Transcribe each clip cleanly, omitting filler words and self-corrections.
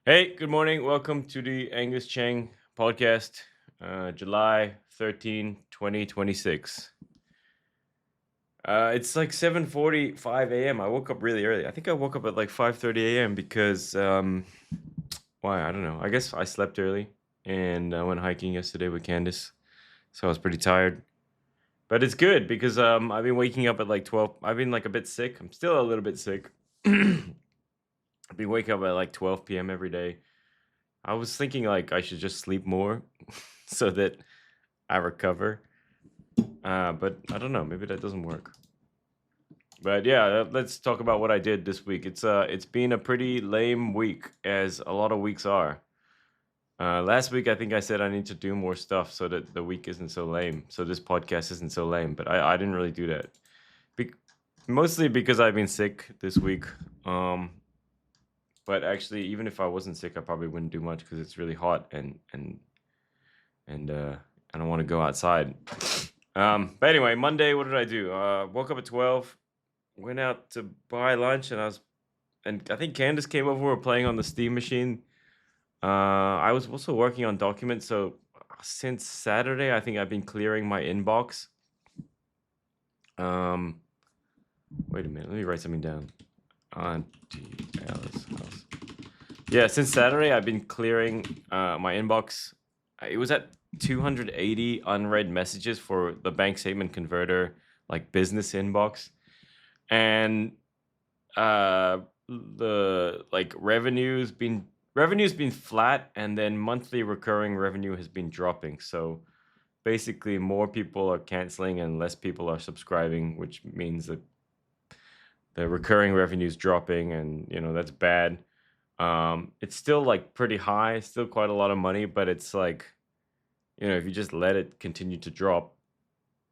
Hey, good morning. Welcome to the Angus Cheng podcast, July 13, 2026. It's like 7:45 a.m. I woke up really early. I think I woke up at like 5:30 a.m. because, why? I don't know. I guess I slept early and I went hiking yesterday with Candace. So I was pretty tired. But it's good because I've been waking up at like 12. I've been like a bit sick. I'm still a little bit sick. I've been waking up at like 12 p.m. every day. I was thinking like I should just sleep more so that I recover. But I don't know. Maybe that doesn't work. But yeah, let's talk about what I did this week. It's been a pretty lame week, as a lot of weeks are. Last week, I think I said I need to do more stuff so that the week isn't so lame. So this podcast isn't so lame. But I didn't really do that. Be- Mostly because I've been sick this week. Um, but actually, even if I wasn't sick, I probably wouldn't do much because it's really hot and I don't want to go outside. But anyway, Monday, what did I do? Woke up at 12, went out to buy lunch, and I think Candace came over. We were playing on the Steam machine. I was also working on documents, so since Saturday, I think I've been clearing my inbox. Um, Wait a minute, let me write something down. Auntie Alice house. Yeah, since Saturday, I've been clearing my inbox. It was at 280 unread messages for the bank statement converter, like business inbox, and the like revenue's been flat, and then monthly recurring revenue has been dropping. So basically, more people are canceling and less people are subscribing, which means that the recurring revenue is dropping, and that's bad. It's still like pretty high, still quite a lot of money, but it's like, if you just let it continue to drop,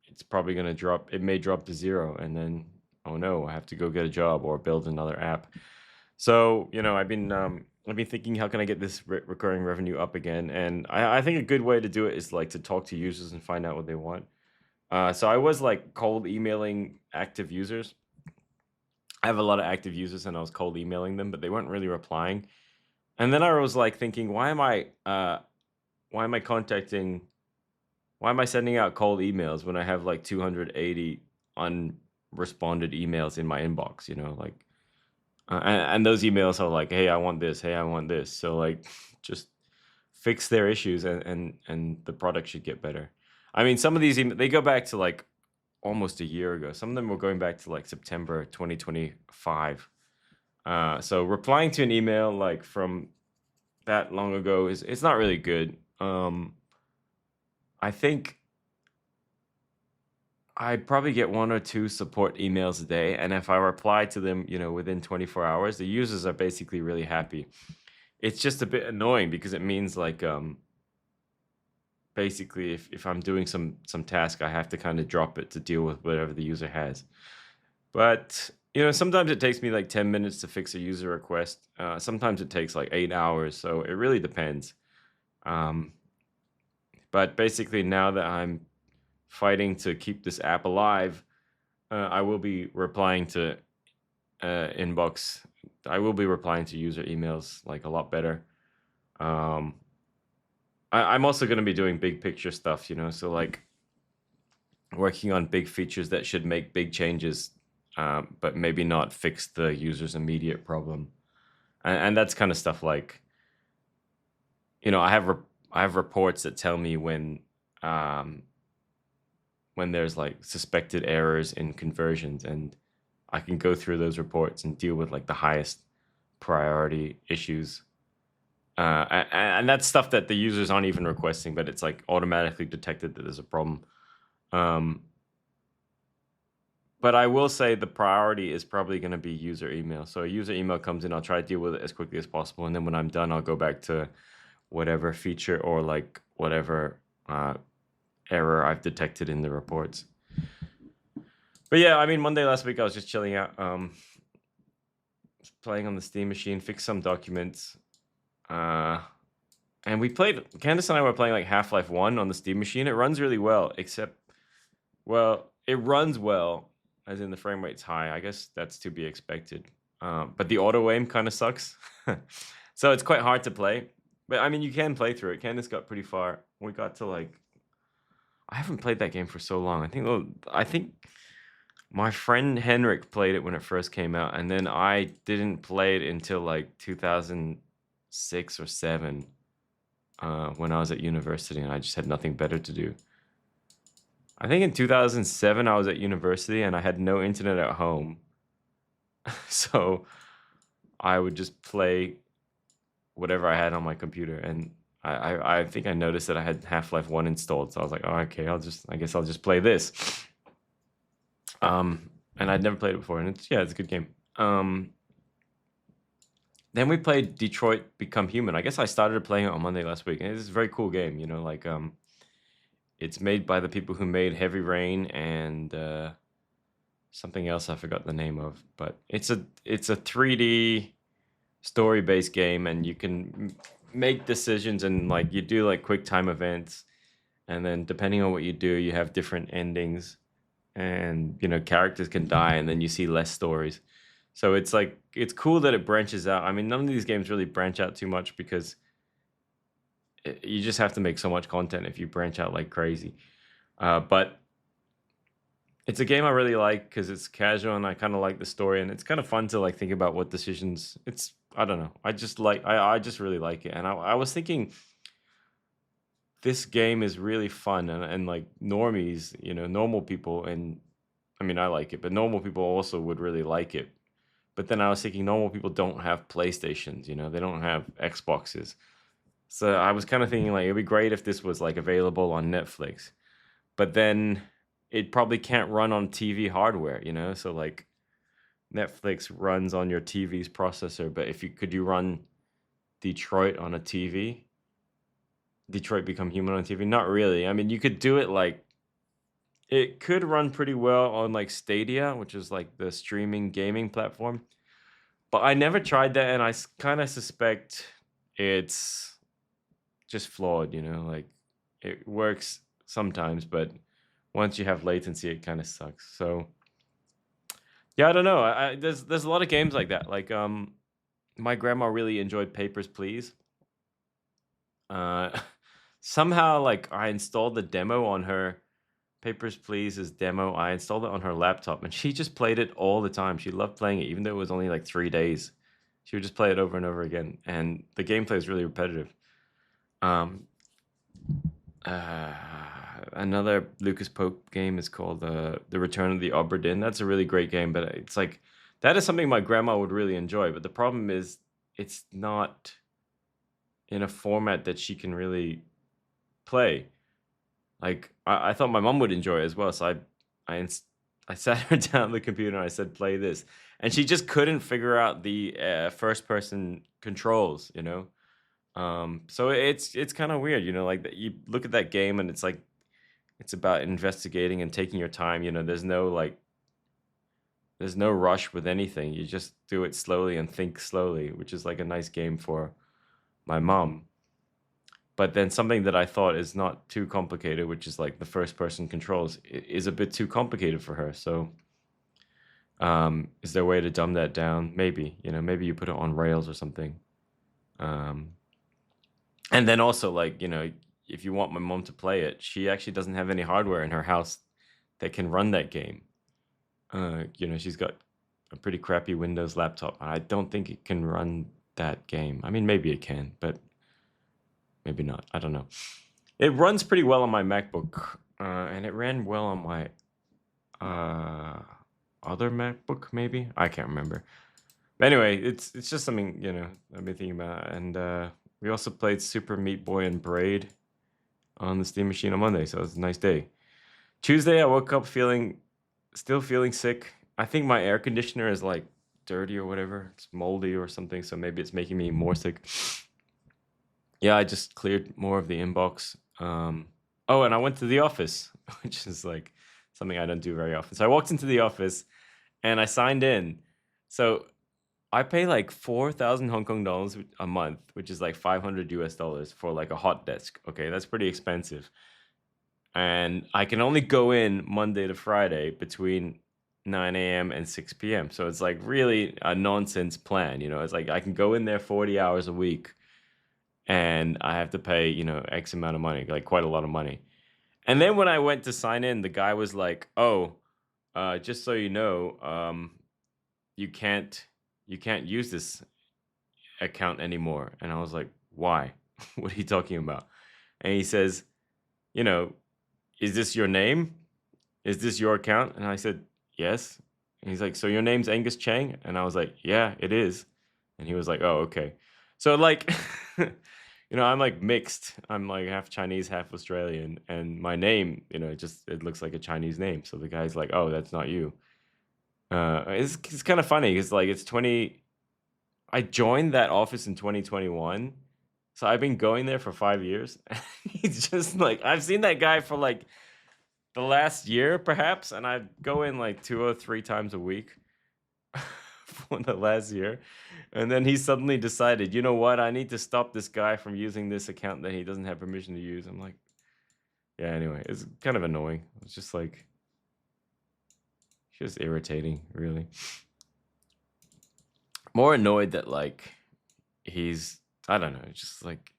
it's probably going to drop. It may drop to zero, and then, oh no, I have to go get a job or build another app. So, I've been thinking, how can I get this recurring revenue up again? And I think a good way to do it is like to talk to users and find out what they want. So I was like cold emailing active users. I have a lot of active users, and I was cold emailing them, but they weren't really replying. And then I was like thinking, why am I contacting why am I sending out cold emails when I have like 280 unresponded emails in my inbox, like and those emails are like, "Hey, I want this. Hey, I want this." So like just fix their issues, and the product should get better. I mean, some of these they go back to like almost a year ago. Some of them were going back to like September 2025. So replying to an email like from that long ago is it's not really good. I think I probably get one or two support emails a day, and if I reply to them, within 24 hours, the users are basically really happy. It's just a bit annoying because it means like basically if I'm doing some task, I have to kind of drop it to deal with whatever the user has. But sometimes it takes me like 10 minutes to fix a user request. Sometimes it takes like 8 hours, so it really depends. Um, but basically, now that I'm fighting to keep this app alive, I will be replying to inbox. I will be replying to user emails like a lot better. Um, I'm also going to be doing big picture stuff, so like working on big features that should make big changes, but maybe not fix the user's immediate problem. And that's kind of stuff like, I have I have reports that tell me um, when there's like suspected errors in conversions, and I can go through those reports and deal with like the highest priority issues. And that's stuff that the users aren't even requesting, but it's like automatically detected that there's a problem. Um, but I will say the priority is probably going to be user email. So a user email comes in, I'll try to deal with it as quickly as possible, and then when I'm done, I'll go back to whatever feature or like whatever error I've detected in the reports. But yeah, I mean, Monday last week I was just chilling out, playing on the Steam machine, fixed some documents, uh, and we played. Candace and I were playing like Half-Life One on the Steam machine. It runs really well, except, well, it runs well, as in the frame rate's high. I guess that's to be expected. But the auto aim kind of sucks. So it's quite hard to play. But I mean, you can play through it. Candace got pretty far. We got to like I haven't played that game for so long. I think my friend Henrik played it when it first came out, and then I didn't play it until like 2006 or 7, when I was at university, and I just had nothing better to do. I think in 2007 I was at university and I had no internet at home, so I would just play whatever I had on my computer, and I think I noticed that I had Half-Life 1 installed, so I was like, "Oh, okay, I guess I'll just play this." And I'd never played it before, and it's a good game. Then we played Detroit Become Human. I guess I started playing it on Monday last week, and it's a very cool game. Like it's made by the people who made Heavy Rain and something else I forgot the name of, but it's a 3D story-based game, and you can make decisions, and like you do like quick time events, and then depending on what you do, you have different endings, and characters can die, and then you see less stories. So it's cool that it branches out. I mean, none of these games really branch out too much because you just have to make so much content if you branch out like crazy. But it's a game I really like because it's casual and I kind of like the story, and it's kind of fun to like think about what decisions. I don't know. I just really like it, and I was thinking this game is really fun, and like normies, normal people, and I mean I like it, but normal people also would really like it. But then I was thinking normal people don't have PlayStations, they don't have Xboxes. So I was kind of thinking like it'd be great if this was like available on Netflix. But then it probably can't run on TV hardware, So like Netflix runs on your TV's processor, but could you run Detroit on a TV? Detroit Become Human on TV? Not really. I mean, you could do it like it could run pretty well on like Stadia, which is like the streaming gaming platform. But I never tried that, and I kind of suspect it's just flawed, like it works sometimes, but once you have latency, it kind of sucks. So yeah, I don't know. There's a lot of games like that. Like my grandma really enjoyed Papers, Please. Uh, somehow like I installed the demo on her Papers, Please's demo. I installed it on her laptop, and she just played it all the time. She loved playing it, even though it was only like 3 days. She would just play it over and over again, and the gameplay is really repetitive. Um, uh, Another Lucas Pope game is called The Return of the Obra Dinn. That's a really great game, but it's like that is something my grandma would really enjoy. But the problem is, it's not in a format that she can really play. Like I thought my mom would enjoy it as well, so I sat her down at the computer and I said, "Play this," and she just couldn't figure out the first person controls. So it's kind of weird, like that. You look at that game and it's like it's about investigating and taking your time. There's no rush with anything. You just do it slowly and think slowly, which is like a nice game for my mom. But then something that I thought is not too complicated, which is like the first person controls, is a bit too complicated for her. So, is there a way to dumb that down? Maybe, maybe you put it on Rails or something. And then also, like, if you want my mom to play it, she actually doesn't have any hardware in her house that can run that game. She's got a pretty crappy Windows laptop. I don't think it can run that game. I mean, maybe it can, but maybe not. I don't know. It runs pretty well on my MacBook, and it ran well on my other MacBook, maybe? I can't remember. But anyway, it's just something, I've been thinking about. And we also played Super Meat Boy and Braid on the Steam machine on Monday, so it was a nice day. Tuesday, I woke up still feeling sick. I think my air conditioner is like dirty or whatever. It's moldy or something, so maybe it's making me more sick. Yeah, I just cleared more of the inbox. Oh, and I went to the office, which is like something I don't do very often. So I walked into the office and I signed in. So I pay like 4,000 Hong Kong dollars a month, which is like $500 for like a hot desk. Okay, that's pretty expensive. And I can only go in Monday to Friday between 9 a.m. and 6 p.m. So it's like really a nonsense plan. It's like I can go in there 40 hours a week and I have to pay, X amount of money, like quite a lot of money. And then when I went to sign in, the guy was like, "Oh, just so you know, you can't you can't use this account anymore." And I was like, "Why? What are you talking about?" And he says, you know, "Is this your name? Is this your account?" And I said, "Yes." And he's like, "So your name's Angus Chang?" And I was like, "Yeah, it is." And he was like, "Oh, okay." So like, I'm like mixed. I'm like half Chinese, half Australian, and my name, it looks like a Chinese name. So the guy's like, "Oh, that's not you." It's kind of funny because like it's 20. I joined that office in 2021, so I've been going there for 5 years. He's just like I've seen that guy for like the last year, perhaps, and I go in like 2 or 3 times a week for the last year. And then he suddenly decided, you know what? I need to stop this guy from using this account that he doesn't have permission to use. I'm like, yeah, anyway, it's kind of annoying. It's just irritating, really. More annoyed that like he's, I don't know, just like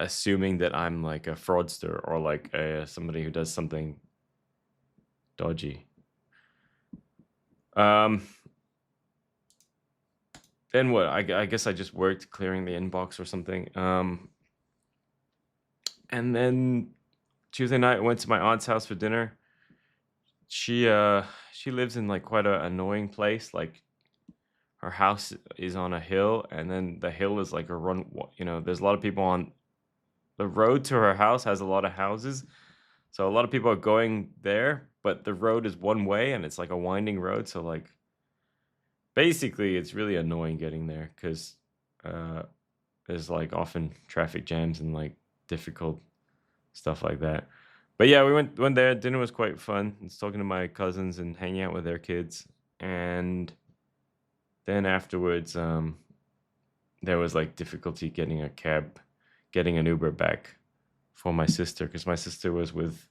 assuming that I'm like a fraudster or like somebody who does something dodgy. Then what? I guess I just worked clearing the inbox or something. And then Tuesday night I went to my aunt's house for dinner. She lives in like quite a annoying place. Like her house is on a hill, and then the hill is like a run. There's a lot of people on the road to her house has a lot of houses, so a lot of people are going there. But the road is one way, and it's like a winding road. So like, basically, it's really annoying getting there because there's like often traffic jams and like difficult stuff like that. But yeah, we went there. Dinner was quite fun. I was talking to my cousins and hanging out with their kids. And then afterwards, there was like difficulty getting a cab, getting an Uber back for my sister because my sister was with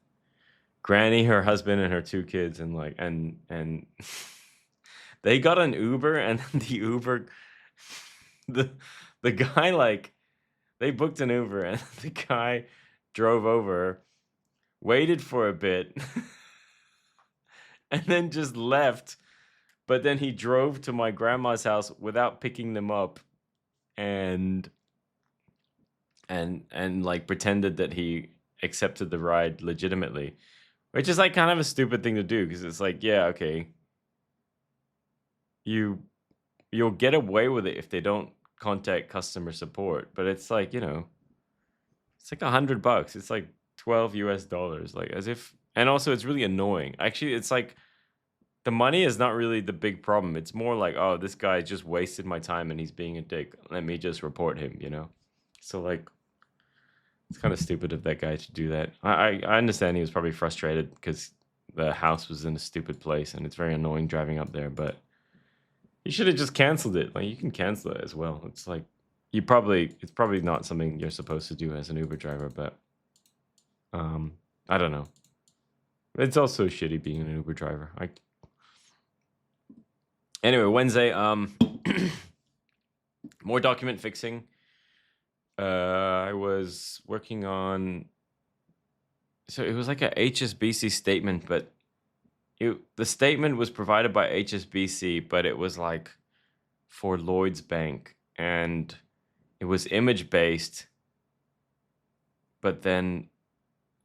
Granny, her husband, and her 2 kids, and like and they got an Uber, and the Uber, the the guy like they booked an Uber, and the guy drove over, waited for a bit, and then just left. But then he drove to my grandma's house without picking them up, and like pretended that he accepted the ride legitimately, which is like kind of a stupid thing to do because it's like, yeah, okay, you'll get away with it if they don't contact customer support, but it's like, it's like $100. It's like $12 US, like as if, and also it's really annoying. Actually, it's like the money is not really the big problem. It's more like, oh, this guy just wasted my time and he's being a dick. Let me just report him. So like, it's kind of stupid of that guy to do that. I understand he was probably frustrated because the house was in a stupid place and it's very annoying driving up there, but you should have just canceled it. Like you can cancel it as well. It's like it's probably not something you're supposed to do as an Uber driver, but I don't know. It's also shitty being an Uber driver. Anyway, Wednesday, more document fixing. I was working on, so it was like a HSBC statement, but the statement was provided by HSBC, but it was like for Lloyd's Bank, and it was image based, but then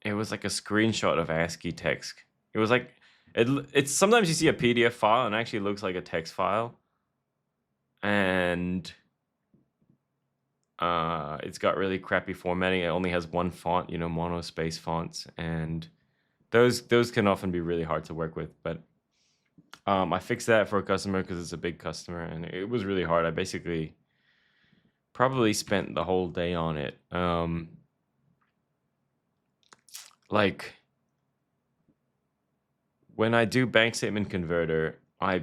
it was like a screenshot of ASCII text. It was like it's sometimes you see a PDF file and it actually looks like a text file, and it's got really crappy formatting. It only has one font, monospace fonts, and those can often be really hard to work with. But I fixed that for a customer because it's a big customer, and it was really hard. I basically probably spent the whole day on it. Like when I do bank statement converter, I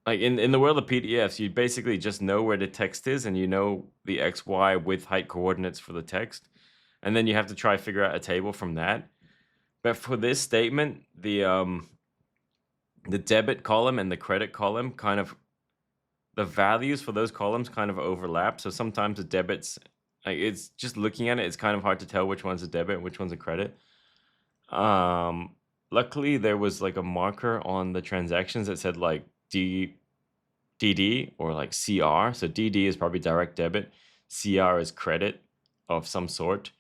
like in the world of PDFs, you basically just know where the text is and you know the XY width height coordinates for the text, and then you have to try figure out a table from that. But for this statement, the debit column and the credit column kind of the values for those columns kind of overlap. So sometimes the debits, like it's just looking at it, it's kind of hard to tell which one's a debit and which one's a credit. Um, Luckily there was like a marker on the transactions that said like DD or like CR. So DD is probably direct debit, CR is credit of some sort.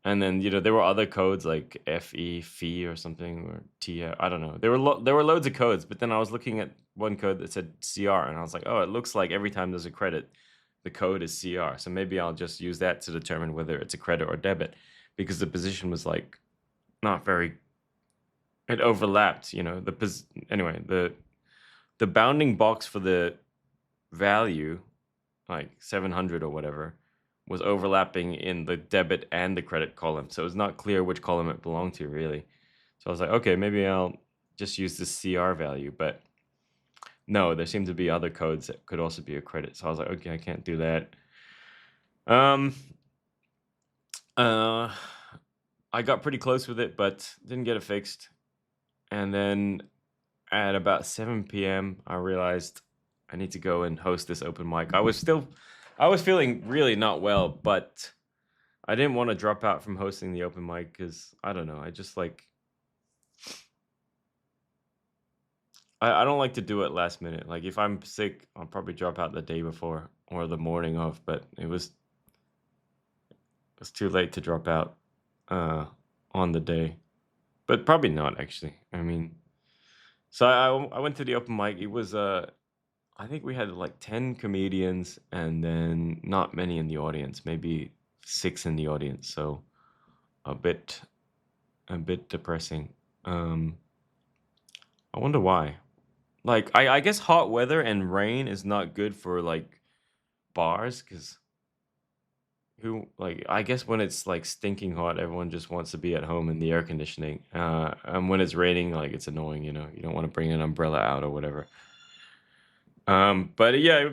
And then there were other codes like FE, fee or something, or T. I don't know. There were loads of codes, but then I was looking at one code that said CR, and I was like, oh, it looks like every time there's a credit, the code is CR. So maybe I'll just use that to determine whether it's a credit or debit, because the position was like not very. It overlapped, anyway. The bounding box for the value, like 700 or whatever, was overlapping in the debit and the credit column. So it was not clear which column it belonged to, really. So I was like, okay, maybe I'll just use the CR value. But no, there seemed to be other codes that could also be a credit. So I was like, okay, I can't do that. I got pretty close with it, but didn't get it fixed. And then at about 7 p.m., I realized I need to go and host this open mic. I was feeling really not well, but I didn't want to drop out from hosting the open mic because I don't know. I just like I don't like to do it last minute. Like if I'm sick, I'll probably drop out the day before or the morning of. But it was too late to drop out on the day. But probably not actually. I mean, so I went to the open mic. It was I think we had like 10 comedians and then not many in the audience, maybe 6 in the audience. So a bit depressing. I wonder why. Like I guess hot weather and rain is not good for like bars because I guess when it's like stinking hot, everyone just wants to be at home in the air conditioning. And when it's raining, like it's annoying, you don't want to bring an umbrella out or whatever. But yeah,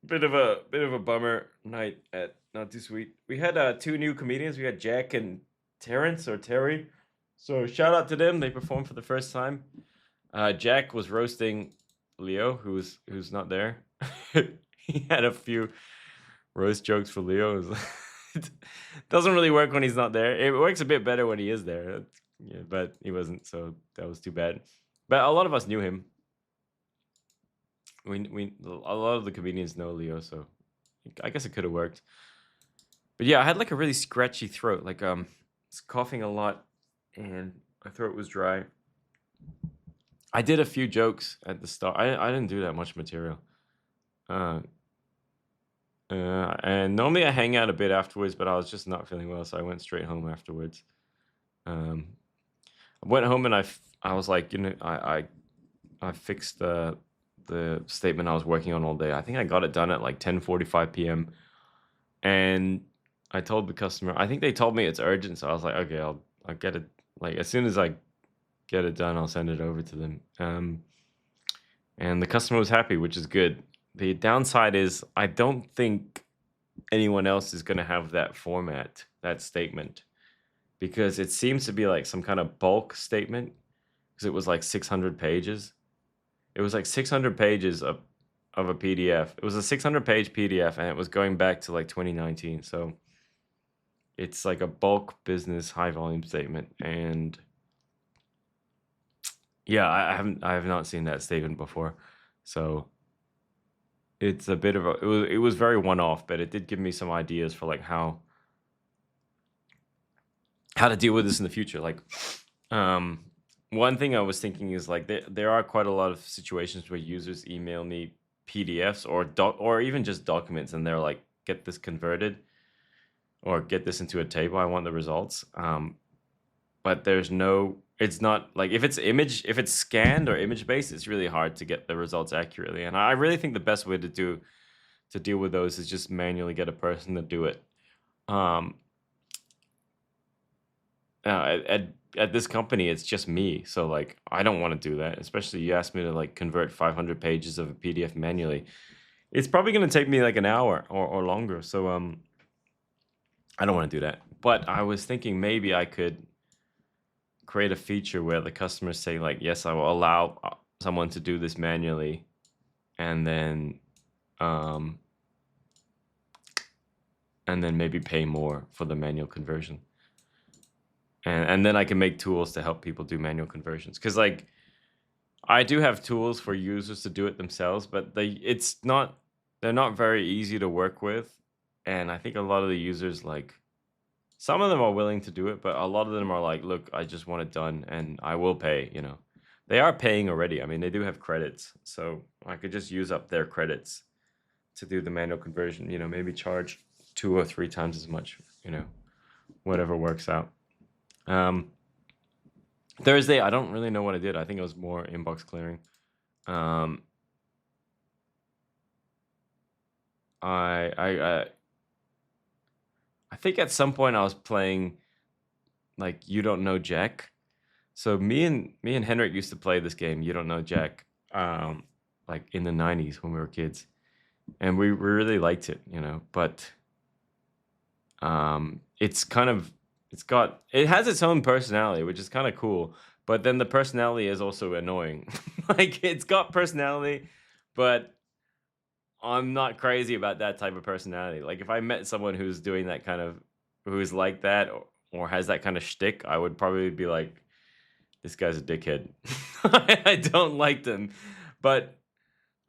bit of a bummer night at Not Too Sweet. We had 2 new comedians. We had Jack and Terrence or Terry. So shout out to them. They performed for the first time. Jack was roasting Leo, who's not there. He had a few roast jokes for Leo. It doesn't really work when he's not there. It works a bit better when he is there. Yeah, but he wasn't, so that was too bad. But a lot of us knew him. A lot of the comedians know Leo, so I guess it could have worked. But yeah, I had like a really scratchy throat, like was coughing a lot, and my throat was dry. I did a few jokes at the start. I didn't do that much material. And normally I hang out a bit afterwards, but I was just not feeling well, so I went straight home afterwards. I went home and I was like, I fixed the statement I was working on all day. I think I got it done at like 10:45 p.m. And I told the customer, I think they told me it's urgent, so I was like, okay, I'll get it. Like as soon as I get it done, I'll send it over to them. And the customer was happy, which is good. The downside is I don't think anyone else is going to have that format, that statement, because it seems to be like some kind of bulk statement because it was like 600 pages. It was like 600 pages of a PDF. It was a 600-page PDF, and it was going back to like 2019. So it's like a bulk business high volume statement. And yeah, I have not seen that statement before. So it's a bit of it was very one-off, but it did give me some ideas for like how to deal with this in the future. Like one thing I was thinking is like there are quite a lot of situations where users email me PDFs or even just documents, and they're like, get this converted or get this into a table. I want the results. But it's not like if it's scanned or image based, it's really hard to get the results accurately. And I really think the best way to deal with those is just manually get a person to do it. At this company, it's just me, so like I don't want to do that. Especially you asked me to like convert 500 pages of a PDF manually. It's probably going to take me like an hour or longer. So I don't want to do that. But I was thinking maybe I could create a feature where the customers say like, yes, I will allow someone to do this manually, and then um, maybe pay more for the manual conversion. And then I can make tools to help people do manual conversions. Because like I do have tools for users to do it themselves, but they're not very easy to work with. And I think a lot of the users like some of them are willing to do it, but a lot of them are like, look, I just want it done and I will pay, you know. They are paying already. I mean, they do have credits. So I could just use up their credits to do the manual conversion, you know, maybe charge 2 or 3 times as much, you know, whatever works out. Thursday, I don't really know what I did. I think it was more inbox clearing. Um, I think at some point I was playing like You Don't Know Jack. So me and Henrik used to play this game, You Don't Know Jack, like in the 90s when we were kids, and we really liked it, you know. But it's kind of it has its own personality, which is kind of cool. But then the personality is also annoying. Like it's got personality, but I'm not crazy about that type of personality. Like if I met someone who's doing that kind of who's like that or has that kind of shtick, I would probably be like, this guy's a dickhead. I don't like them. But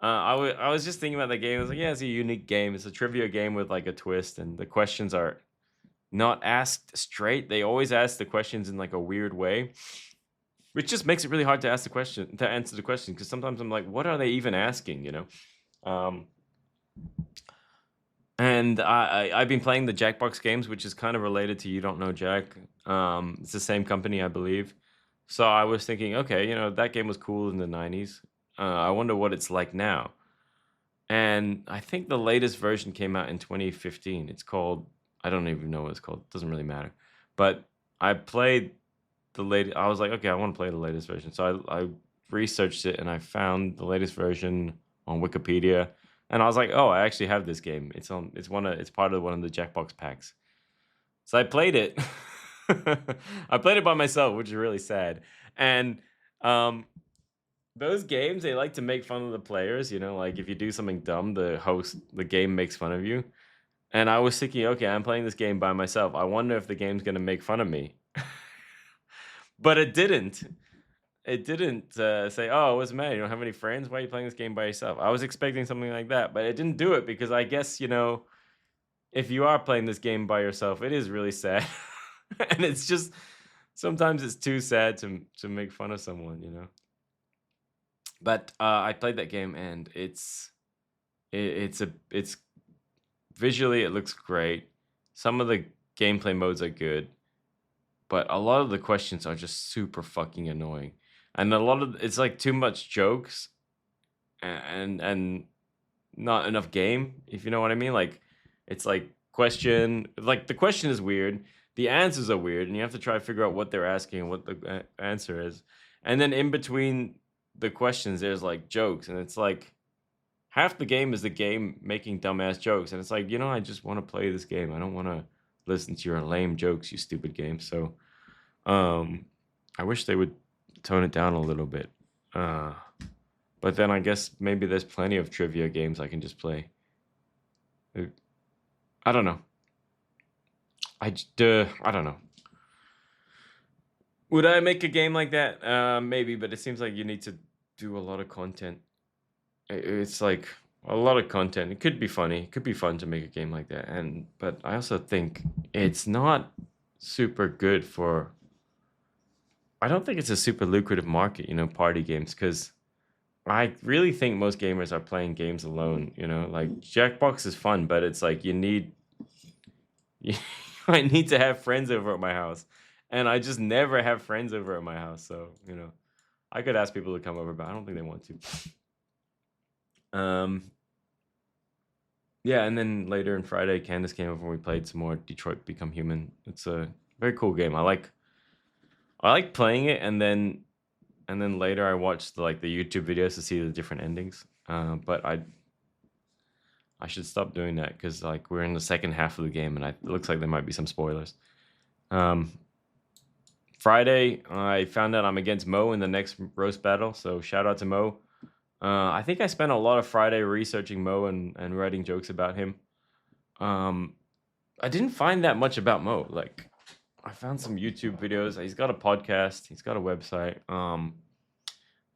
I was just thinking about the game. I was like, yeah, it's a unique game. It's a trivia game with like a twist, and the questions are not asked straight. They always ask the questions in like a weird way, which just makes it really hard to answer the question. Because sometimes I'm like, what are they even asking? You know. And I've been playing the Jackbox games, which is kind of related to You Don't Know Jack. It's the same company, I believe. So I was thinking, okay, you know, that game was cool in the 90s. I wonder what it's like now. And I think the latest version came out in 2015. It's called, I don't even know what it's called. It doesn't really matter. But I played the latest. I was like, okay, I want to play the latest version. So I researched it and I found the latest version on Wikipedia. And I was like, oh, I actually have this game. It's part of one of the Jackbox packs. So I played it. I played it by myself, which is really sad. And those games, they like to make fun of the players, you know, like if you do something dumb, the game makes fun of you. And I was thinking, okay, I'm playing this game by myself. I wonder if the game's gonna make fun of me. But it didn't. It didn't say, "Oh, what's the matter? You don't have any friends? Why are you playing this game by yourself?" I was expecting something like that, but it didn't do it because I guess, you know, if you are playing this game by yourself, it is really sad. And it's just sometimes it's too sad to make fun of someone, you know. But I played that game and it's visually it looks great. Some of the gameplay modes are good, but a lot of the questions are just super fucking annoying. And a lot of it's like too much jokes and not enough game, if you know what I mean. Like it's like the question is weird, the answers are weird, and you have to try to figure out what they're asking and what the answer is. And then in between the questions, there's like jokes, and it's like half the game is the game making dumbass jokes, and it's like, you know, I just want to play this game. I don't want to listen to your lame jokes, you stupid game. So, I wish they would tone it down a little bit. But then I guess maybe there's plenty of trivia games I can just play. I don't know. I don't know. Would I make a game like that? Maybe, but it seems like you need to do a lot of content. It's like a lot of content. It could be funny. It could be fun to make a game like that. But I also think it's not super good for. I don't think it's a super lucrative market, you know, party games, because I really think most gamers are playing games alone. You know, like Jackbox is fun, but it's like I need to have friends over at my house, and I just never have friends over at my house. So you know, I could ask people to come over, but I don't think they want to. Yeah, and then later on Friday, Candace came over and we played some more Detroit Become Human. It's a very cool game. I like playing it, and then later I watched the YouTube videos to see the different endings. But I should stop doing that because like we're in the second half of the game, and it looks like there might be some spoilers. Friday, I found out I'm against Mo in the next roast battle. So shout out to Mo. I think I spent a lot of Friday researching Mo and writing jokes about him. Um, I didn't find that much about Mo. Like, I found some YouTube videos. He's got a podcast. He's got a website.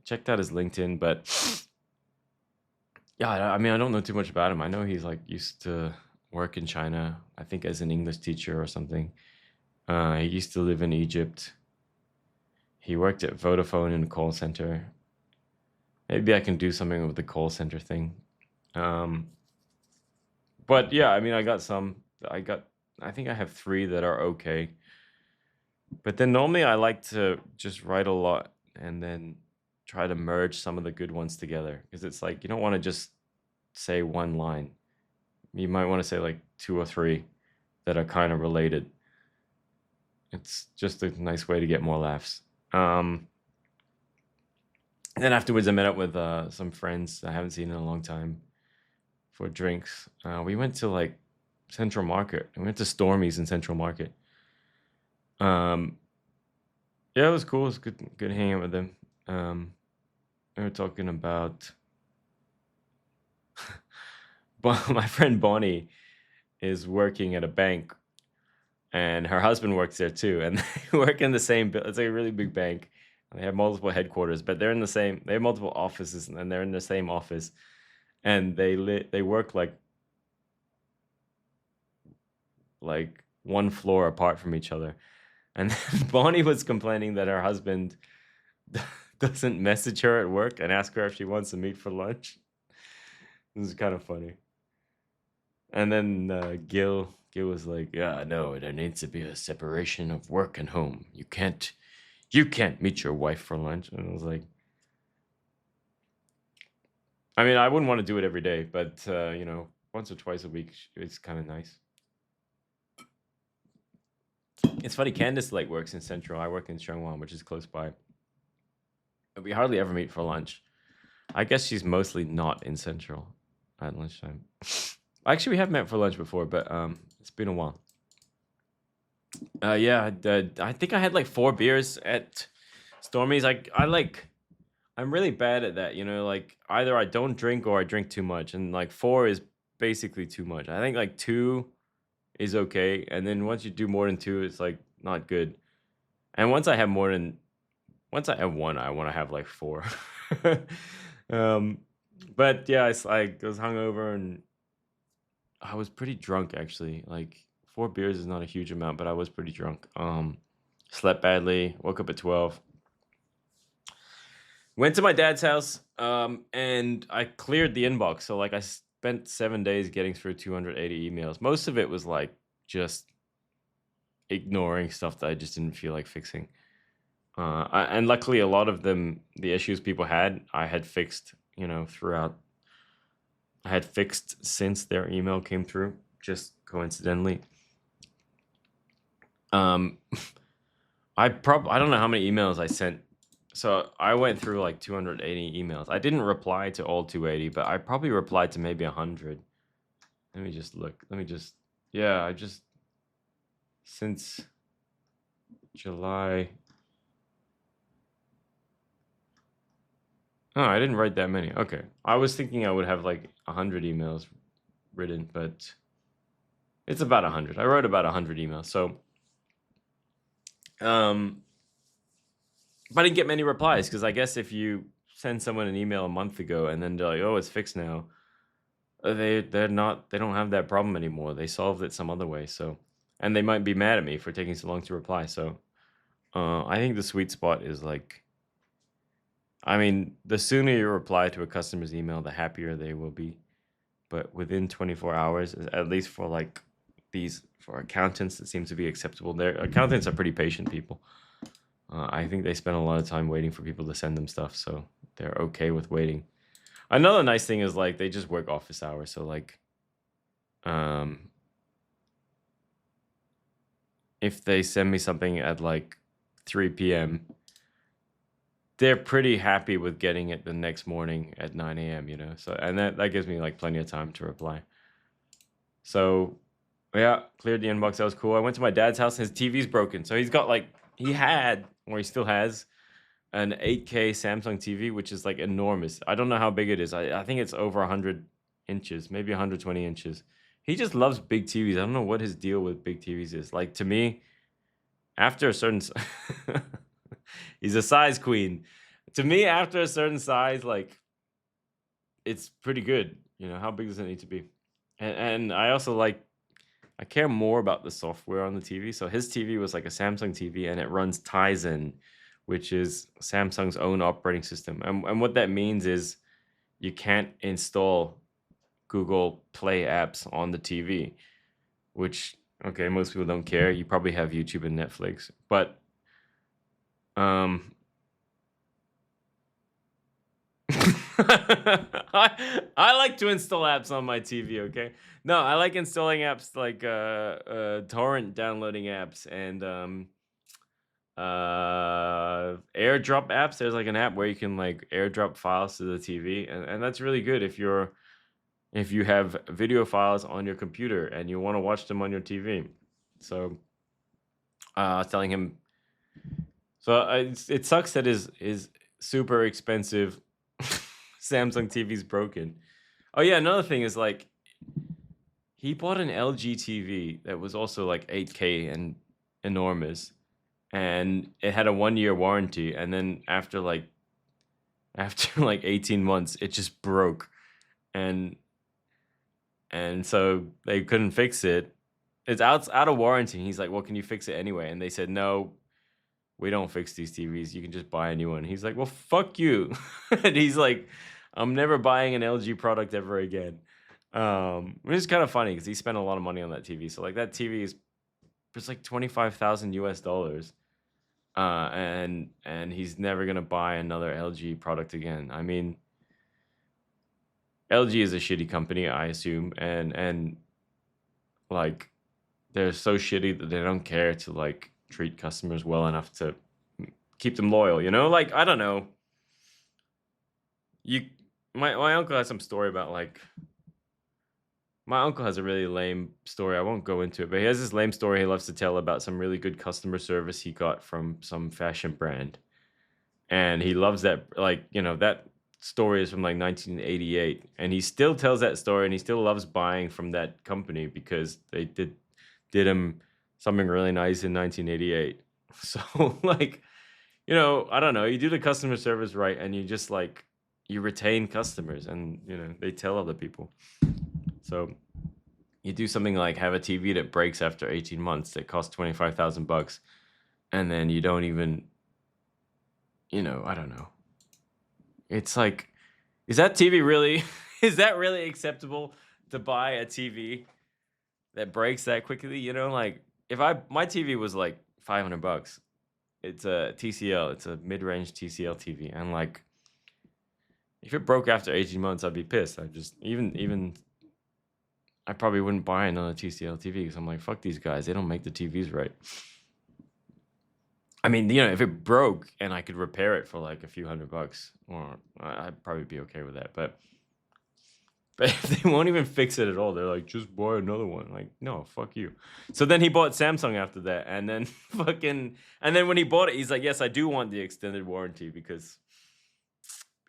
Checked out his LinkedIn, but yeah, I mean, I don't know too much about him. I know he's like used to work in China. I think as an English teacher or something. He used to live in Egypt. He worked at Vodafone in a call center. Maybe I can do something with the call center thing. Um, but yeah, I mean, I got some. I think I have 3 that are okay. But then normally I like to just write a lot and then try to merge some of the good ones together because it's like you don't want to just say one line. You might want to say like 2 or 3 that are kind of related. It's just a nice way to get more laughs. Then afterwards, I met up with some friends I haven't seen in a long time for drinks. We went to like Central Market. We went to Stormy's in Central Market. Um, yeah, it was cool. It was good hanging out with them. We were talking about my friend Bonnie is working at a bank, and her husband works there too, and they work in the same. It's like a really big bank. They have multiple headquarters, but they're in the same. They have multiple offices, and they're in the same office, and they work like one floor apart from each other. And Bonnie was complaining that her husband doesn't message her at work and ask her if she wants to meet for lunch. This is kind of funny. And then Gil was like, "Yeah, no, there needs to be a separation of work and home. You can't meet your wife for lunch." And I was like, I mean, I wouldn't want to do it every day, but once or twice a week, it's kind of nice. It's funny. Candice like works in Central. I work in Sheungwan, which is close by. But we hardly ever meet for lunch. I guess she's mostly not in Central at lunchtime. Actually, we have met for lunch before, but it's been a while. Yeah, I think I had like 4 beers at Stormy's. I'm really bad at that. Like either I don't drink or I drink too much, and like 4 is basically too much. I think like 2 is okay, and then once you do more than 2, it's like not good. And once I have 1, I want to have like 4. But yeah, I was hungover and I was pretty drunk actually. Like 4 beers is not a huge amount, but I was pretty drunk. Slept badly, woke up at 12. Went to my dad's house, and I cleared the inbox. So like I spent 7 days getting through 280 emails. Most of it was like just ignoring stuff that I just didn't feel like fixing. And luckily, a lot of them, the issues people had, I had fixed. Throughout. I had fixed since their email came through, just coincidentally. Um, I don't know how many emails I sent. So I went through like 280 emails. I didn't reply to all 280, but I probably replied to maybe 100. Let me just look. Yeah, I just since July. Oh, I didn't write that many. Okay. I was thinking I would have like 100 emails written, but it's about 100. I wrote about 100 emails. So, but I didn't get many replies because I guess if you send someone an email a month ago and then they're like, "Oh, it's fixed now," they don't have that problem anymore. They solved it some other way. So, and they might be mad at me for taking so long to reply. So, I think the sweet spot is like, I mean, the sooner you reply to a customer's email, the happier they will be. But within 24 hours, at least for like for accountants, it seems to be acceptable. Their accountants are pretty patient people. I think they spend a lot of time waiting for people to send them stuff, so they're okay with waiting. Another nice thing is like they just work office hours, so like, if they send me something at like 3 p.m., they're pretty happy with getting it the next morning at 9 a.m., So, and that gives me like plenty of time to reply. So, yeah, cleared the inbox. That was cool. I went to my dad's house. His TV's broken. So he had, or he still has, an 8K Samsung TV, which is like enormous. I don't know how big it is. I think it's over 100 inches, maybe 120 inches. He just loves big TVs. I don't know what his deal with big TVs is. Like to me, after a certain he's a size queen. To me, after a certain size, like it's pretty good. You know, how big does it need to be? And I also like I care more about the software on the TV. So his TV was like a Samsung TV and it runs Tizen, which is Samsung's own operating system. And what that means is you can't install Google Play apps on the TV, which okay, most people don't care. You probably have YouTube and Netflix, but um I like to install apps on my TV, okay? No, I like installing apps like torrent downloading apps and airdrop apps. There's like an app where you can like airdrop files to the TV, and that's really good if you have video files on your computer and you want to watch them on your TV. So I was telling him, so it sucks that his super expensive Samsung TV's broken. Oh yeah, another thing is like he bought an LG TV that was also like 8K and enormous, and it had a 1 year warranty, and then after like 18 months, it just broke, and so they couldn't fix it. It's out of warranty. He's like, "Well, can you fix it anyway?" And they said, "No, we don't fix these TVs. You can just buy a new one." He's like, "Well, fuck you." And he's like, "I'm never buying an LG product ever again." Which is kind of funny because he spent a lot of money on that TV. So like that TV is it's like 25,000 US dollars. And he's never gonna buy another LG product again. I mean, LG is a shitty company, I assume, and like they're so shitty that they don't care to like treat customers well enough to keep them loyal, you know? Like, I don't know. You my uncle has some story about like my uncle has a really lame story. I won't go into it, but he has this lame story he loves to tell about some really good customer service he got from some fashion brand. And he loves that, like, you know, that story is from like 1988. And he still tells that story and he still loves buying from that company because they did him something really nice in 1988. So, like, you know, I don't know. You do the customer service right and you just like, you retain customers and, you know, they tell other people. So you do something like have a TV that breaks after 18 months that costs 25,000 bucks, and then you don't even, you know, I don't know. It's like, is that TV really, is that really acceptable to buy a TV that breaks that quickly? You know, like if my TV was like 500 bucks, it's a TCL, it's a mid-range TCL TV, and like if it broke after 18 months, I'd be pissed. I just even I probably wouldn't buy another TCL TV because I'm like, fuck these guys. They don't make the TVs right. I mean, you know, if it broke and I could repair it for like a few $100, or I'd probably be okay with that. But if they won't even fix it at all, they're like, just buy another one. Like, no, fuck you. So then he bought Samsung after that, and then and then when he bought it, he's like, yes, I do want the extended warranty because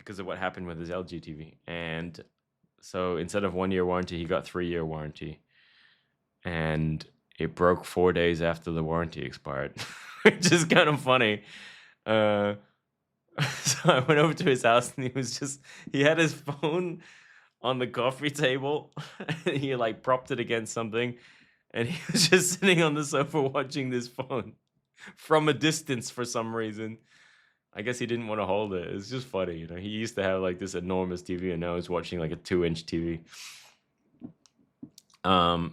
of what happened with his LG TV. And so instead of 1 year warranty, he got 3 year warranty. And it broke 4 days after the warranty expired, which is kind of funny. So I went over to his house and he had his phone on the coffee table and he like propped it against something and he was just sitting on the sofa watching this phone from a distance for some reason. I guess he didn't want to hold it. It's just funny, you know. He used to have like this enormous TV, and now he's watching like a 2-inch TV. So I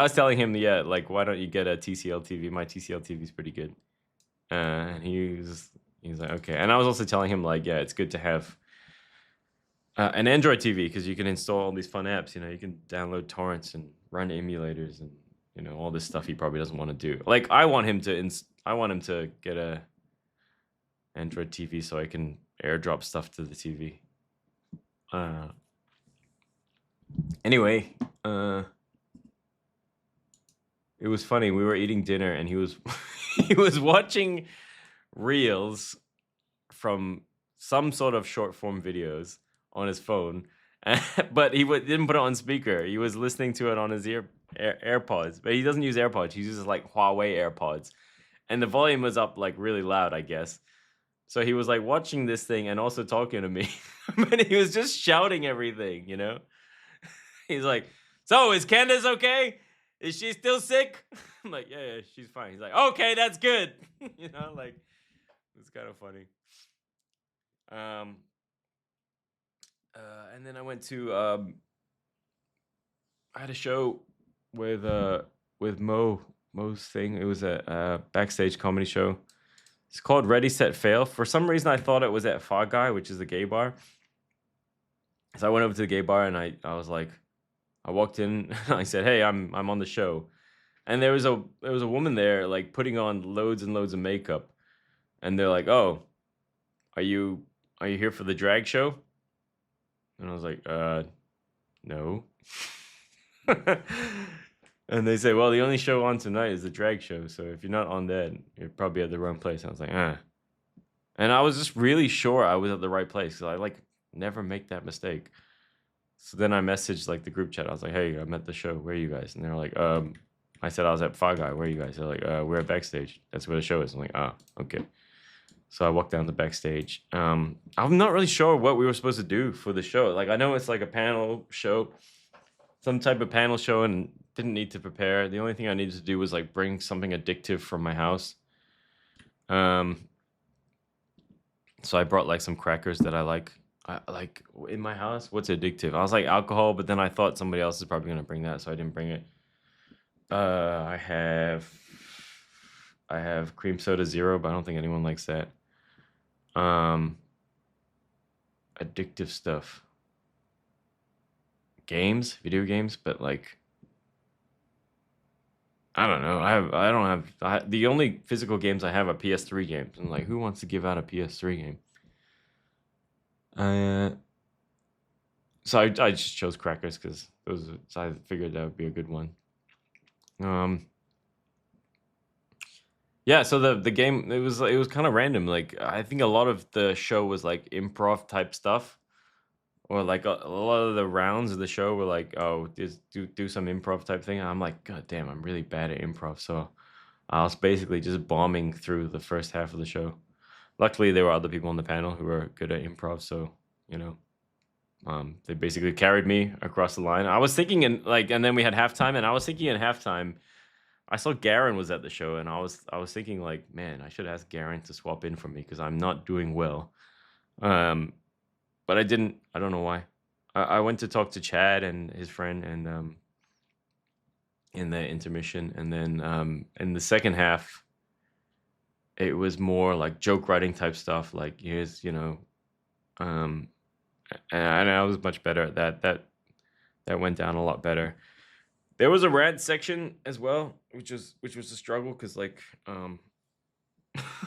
was telling him, yeah, like why don't you get a TCL TV? My TCL TV is pretty good. And he's like, okay. And I was also telling him like, yeah, it's good to have an Android TV because you can install all these fun apps. You know, you can download torrents and run emulators and you know all this stuff he probably doesn't want to do. Like I want him to get a Android TV so I can airdrop stuff to the TV. Anyway, it was funny. We were eating dinner and he was he was watching reels from some sort of short form videos on his phone, but he didn't put it on speaker. He was listening to it on his AirPods, but he doesn't use AirPods. He uses like Huawei AirPods, and the volume was up like really loud, I guess. So he was like watching this thing and also talking to me, but he was just shouting everything, you know. He's like, "So is Candace okay? Is she still sick?" I'm like, "Yeah, she's fine." He's like, "Okay, that's good." You know, like it's kind of funny. Um, and then I went to I had a show with Mo's thing. It was a backstage comedy show. It's called Ready Set Fail. For some reason, I thought it was at Far Guy, which is a gay bar. So I went over to the gay bar and I was like, I walked in. I said, "Hey, I'm on the show," and there was a woman there like putting on loads and loads of makeup, and they're like, "Oh, are you here for the drag show?" And I was like, no." And they say, "Well, the only show on tonight is the drag show, so if you're not on that, you're probably at the wrong place." I was like, "Ah." And I was just really sure I was at the right place because I like never make that mistake. So then I messaged like the group chat. I was like, "Hey, I'm at the show. Where are you guys?" And they're like, I said I was at Far Guy. Where are you guys? They're like, "We're at backstage. That's where the show is." I'm like, "Ah, okay." So I walked down the backstage. I'm not really sure what we were supposed to do for the show. Like I know it's like a panel show, some type of panel show, and didn't need to prepare. The only thing I needed to do was like bring something addictive from my house. Um, so I brought like some crackers that I like. I like in my house. What's addictive? I was like alcohol, but then I thought somebody else is probably gonna bring that, so I didn't bring it. I have cream soda zero, but I don't think anyone likes that. Um, addictive stuff. Games, video games, but like I don't know. I don't have the only physical games I have are PS3 games. And like, who wants to give out a PS3 game? Uh, so I just chose crackers because so I figured that would be a good one. Um, yeah. So the game it was kind of random. Like I think a lot of the show was like improv type stuff, or like a lot of the rounds of the show were like, oh, just do some improv type thing. And I'm like, God damn, I'm really bad at improv. So I was basically just bombing through the first half of the show. Luckily, there were other people on the panel who were good at improv, so you know, they basically carried me across the line. I was thinking, and then we had halftime, and I was thinking in halftime, I saw Garen was at the show, and I was thinking like, man, I should ask Garen to swap in for me because I'm not doing well. Um, but I didn't. I don't know why. I went to talk to Chad and his friend, and in the intermission, and then in the second half, it was more like joke writing type stuff. Like here's um, and I was much better at that. That went down a lot better. There was a rant section as well, which was a struggle because like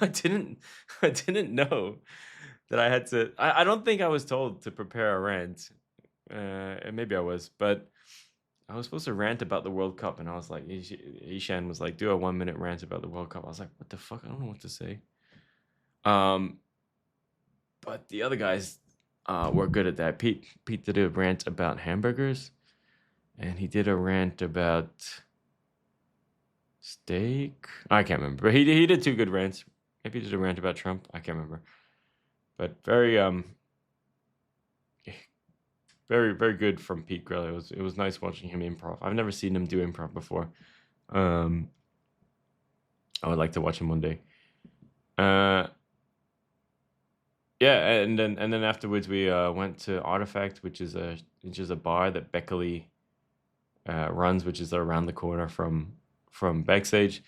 I didn't I didn't know that I had to. I don't think I was told to prepare a rant. And maybe I was, but I was supposed to rant about the World Cup, and I was like, Ishan was like, do a 1 minute rant about the World Cup. I was like, what the fuck? I don't know what to say. Um, but the other guys were good at that. Pete did a rant about hamburgers, and he did a rant about steak. I can't remember. But he did two good rants. Maybe he did a rant about Trump. I can't remember. But very very good from Pete Grill. It was nice watching him improv. I've never seen him do improv before. Um, I would like to watch him one day. Uh, yeah, and then afterwards we went to Artifact, which is a bar that Beckley runs, which is around the corner from backstage.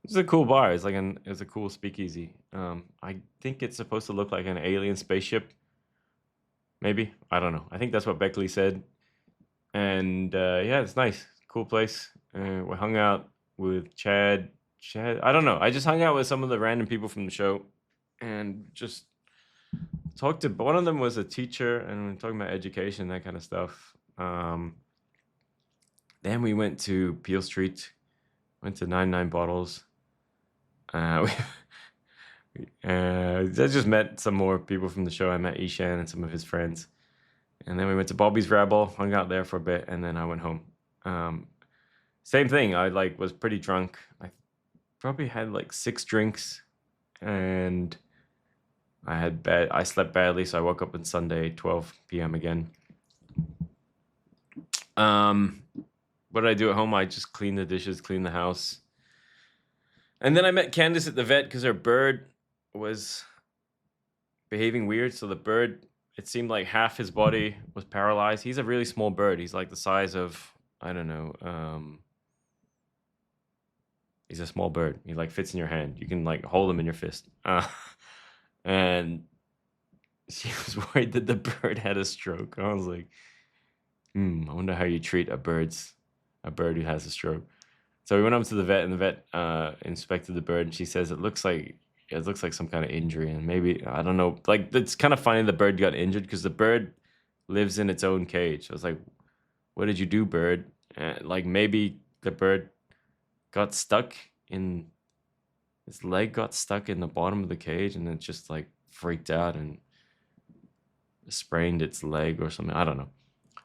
It's a cool bar. It's a cool speakeasy. I think it's supposed to look like an alien spaceship. Maybe, I don't know. I think that's what Beckley said. And yeah, it's nice, cool place. We hung out with Chad. I don't know. I just hung out with some of the random people from the show, and just talked to. One of them was a teacher, and we were talking about education, that kind of stuff. Then we went to Peel Street, went to 99 Bottles. Uh, I just met some more people from the show. I met Ishan and some of his friends. And then we went to Bobby's Rebel, hung out there for a bit, and then I went home. Same thing. I was pretty drunk. I probably had 6 drinks, and I slept badly, so I woke up on Sunday, 12 p.m. again. What did I do at home? I just cleaned the dishes, cleaned the house. And then I met Candace at the vet because her bird was behaving weird. So the bird, it seemed like half his body was paralyzed. He's a really small bird. He's like the size of, I don't know. He's a small bird. He fits in your hand. You can hold him in your fist. And she was worried that the bird had a stroke. I was like, I wonder how you treat a bird who has a stroke. So we went up to the vet, and the vet inspected the bird, and she says it looks like some kind of injury, and maybe, I don't know. It's kind of funny the bird got injured because the bird lives in its own cage. I was like, "What did you do, bird?" Maybe the bird got stuck in its leg, got stuck in the bottom of the cage, and it just freaked out and sprained its leg or something. I don't know.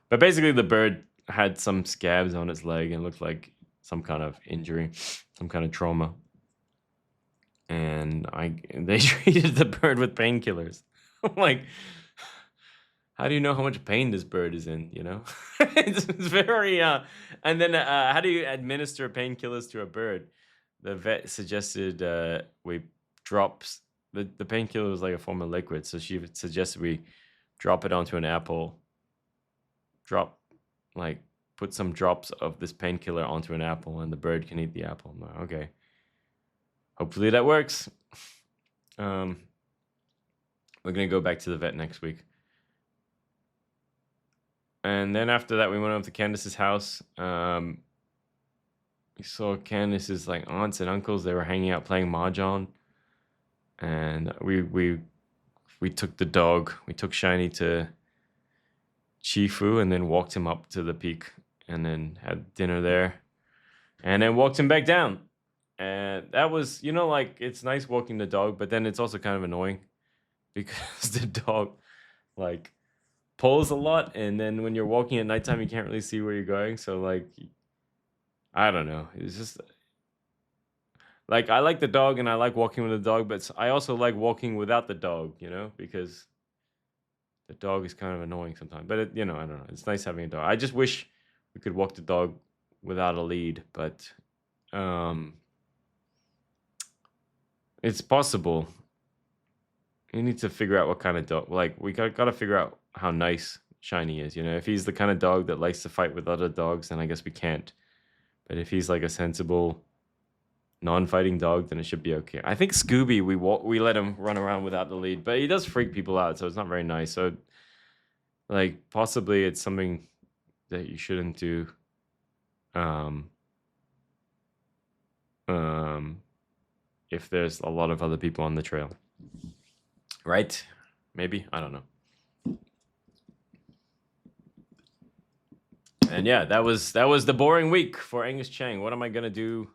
But basically, the bird had some scabs on its leg and looked like some kind of injury, some kind of trauma. And they treated the bird with painkillers. I'm like, how do you know how much pain this bird is in, it's very and then how do you administer painkillers to a bird? The vet suggested we drops the painkiller was like a form of liquid, so she suggested we drop it onto an apple, put some drops of this painkiller onto an apple, and the bird can eat the apple. I'm like, okay. Hopefully that works. We're gonna go back to the vet next week. And then after that, we went up to Candace's house. We saw Candace's aunts and uncles. They were hanging out playing mahjong, and we took the dog. We took Shiny to Chifu, and then walked him up to the peak, and then had dinner there, and then walked him back down. And that was, it's nice walking the dog, but then it's also kind of annoying because the dog pulls a lot, and then when you're walking at nighttime, you can't really see where you're going. So I don't know. It's just I like the dog and I like walking with the dog, but I also like walking without the dog, because the dog is kind of annoying sometimes. But I don't know. It's nice having a dog. I just wish we could walk the dog without a lead, but it's possible. You need to figure out what kind of dog. We gotta figure out how nice Shiny is. If he's the kind of dog that likes to fight with other dogs, then I guess we can't. But if he's a sensible, non-fighting dog, then it should be okay. I think Scooby, we let him run around without the lead, but he does freak people out, so it's not very nice. So, possibly it's something that you shouldn't do. If there's a lot of other people on the trail, right? Maybe, I don't know. And yeah, that was the boring week for Angus Chang. What am I gonna do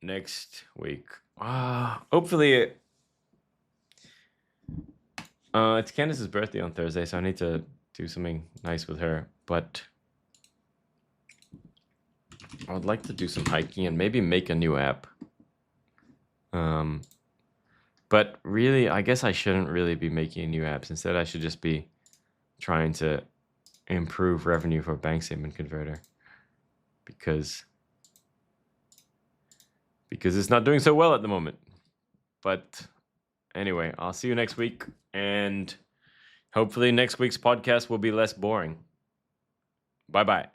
next week? Hopefully it's Candace's birthday on Thursday, so I need to do something nice with her. But I would like to do some hiking and maybe make a new app. But really, I guess I shouldn't really be making new apps. Instead, I should just be trying to improve revenue for Bank Statement Converter, because it's not doing so well at the moment. But anyway, I'll see you next week, and hopefully next week's podcast will be less boring. Bye-bye.